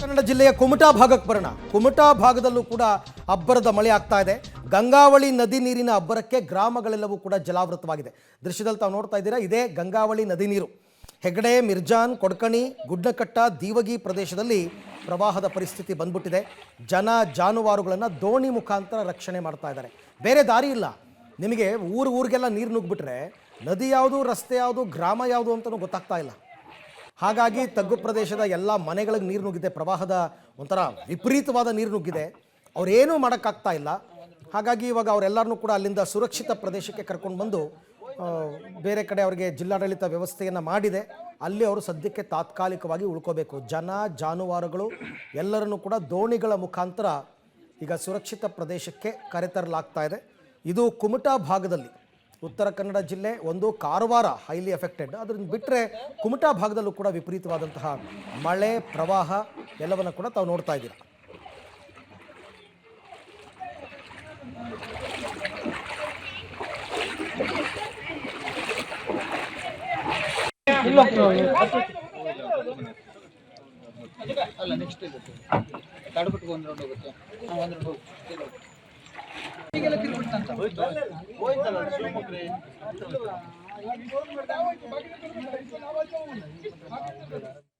ಕನ್ನಡ ಜಿಲ್ಲೆಯ ಕುಮಟಾ ಭಾಗಕ್ಕೆ ಬರೋಣ. ಕುಮಟಾ ಭಾಗದಲ್ಲೂ ಕೂಡ ಅಬ್ಬರದ ಮಳೆ ಆಗ್ತಾ ಇದೆ. ಗಂಗಾವಳಿ ನದಿ ನೀರಿನ ಅಬ್ಬರಕ್ಕೆ ಗ್ರಾಮಗಳೆಲ್ಲವೂ ಕೂಡ ಜಲಾವೃತವಾಗಿದೆ. ದೃಶ್ಯದಲ್ಲಿ ತಾವು ನೋಡ್ತಾ ಇದ್ದೀರಾ, ಇದೇ ಗಂಗಾವಳಿ ನದಿ ನೀರು. ಹೆಗಡೆ, ಮಿರ್ಜಾನ್, ಕೊಡ್ಕಣಿ, ಗುಡ್ಡಕಟ್ಟ, ದೀವಗಿ ಪ್ರದೇಶದಲ್ಲಿ ಪ್ರವಾಹದ ಪರಿಸ್ಥಿತಿ ಬಂದ್ಬಿಟ್ಟಿದೆ. ಜನ ಜಾನುವಾರುಗಳನ್ನು ದೋಣಿ ಮುಖಾಂತರ ರಕ್ಷಣೆ ಮಾಡ್ತಾ ಇದ್ದಾರೆ. ಬೇರೆ ದಾರಿ ಇಲ್ಲ. ನಿಮಗೆ ಊರಿಗೆಲ್ಲ ನೀರು ನುಗ್ಗಿಬಿಟ್ರೆ ನದಿ ಯಾವುದು, ರಸ್ತೆ ಯಾವುದು, ಗ್ರಾಮ ಯಾವುದು ಅಂತಲೂ ಗೊತ್ತಾಗ್ತಾ ಇಲ್ಲ. ಹಾಗಾಗಿ ತಗ್ಗು ಪ್ರದೇಶದ ಎಲ್ಲ ಮನೆಗಳಿಗೆ ನೀರು ನುಗ್ಗಿದೆ. ಪ್ರವಾಹದ ಒಂಥರ ವಿಪರೀತವಾದ ನೀರು ನುಗ್ಗಿದೆ. ಅವರೇನೂ ಮಾಡೋಕ್ಕಾಗ್ತಾ ಇಲ್ಲ. ಹಾಗಾಗಿ ಇವಾಗ ಅವರೆಲ್ಲರನ್ನೂ ಕೂಡ ಅಲ್ಲಿಂದ ಸುರಕ್ಷಿತ ಪ್ರದೇಶಕ್ಕೆ ಕರ್ಕೊಂಡು ಬಂದು ಬೇರೆ ಕಡೆ ಅವರಿಗೆ ಜಿಲ್ಲಾಡಳಿತ ವ್ಯವಸ್ಥೆಯನ್ನು ಮಾಡಿದೆ. ಅಲ್ಲಿ ಅವರು ಸದ್ಯಕ್ಕೆ ತಾತ್ಕಾಲಿಕವಾಗಿ ಉಳ್ಕೋಬೇಕು. ಜನ ಜಾನುವಾರುಗಳು ಎಲ್ಲರನ್ನೂ ಕೂಡ ದೋಣಿಗಳ ಮುಖಾಂತರ ಈಗ ಸುರಕ್ಷಿತ ಪ್ರದೇಶಕ್ಕೆ ಕರೆತರಲಾಗ್ತಾ ಇದೆ. ಇದು ಕುಮಟಾ ಭಾಗದಲ್ಲಿ. ಉತ್ತರ ಕನ್ನಡ ಜಿಲ್ಲೆ ಒಂದು, ಕಾರವಾರ ಹೈಲಿ ಎಫೆಕ್ಟೆಡ್. ಅದನ್ನು ಬಿಟ್ಟರೆ ಕುಮಟಾ ಭಾಗದಲ್ಲೂ ಕೂಡ ವಿಪರೀತವಾದಂತಹ ಮಳೆ, ಪ್ರವಾಹ ಎಲ್ಲವನ್ನು ಕೂಡ ತಾವು ನೋಡ್ತಾ ಇದ್ದೀರಾ. ಅಲ್ಲ ನೆಕ್ಸ್ಟ್ ತಡಬಿಟ್ಟು ಒಂದು ರೌಂಡ್ ಹೋಗುತ್ತೆ. ಒಂದು ರೌಂಡ್ ಈಗೆಲ್ಲ ತಿರುಗಿಬಿಟ್ಟಂತ ಹೋಯ್ತಲ್ಲ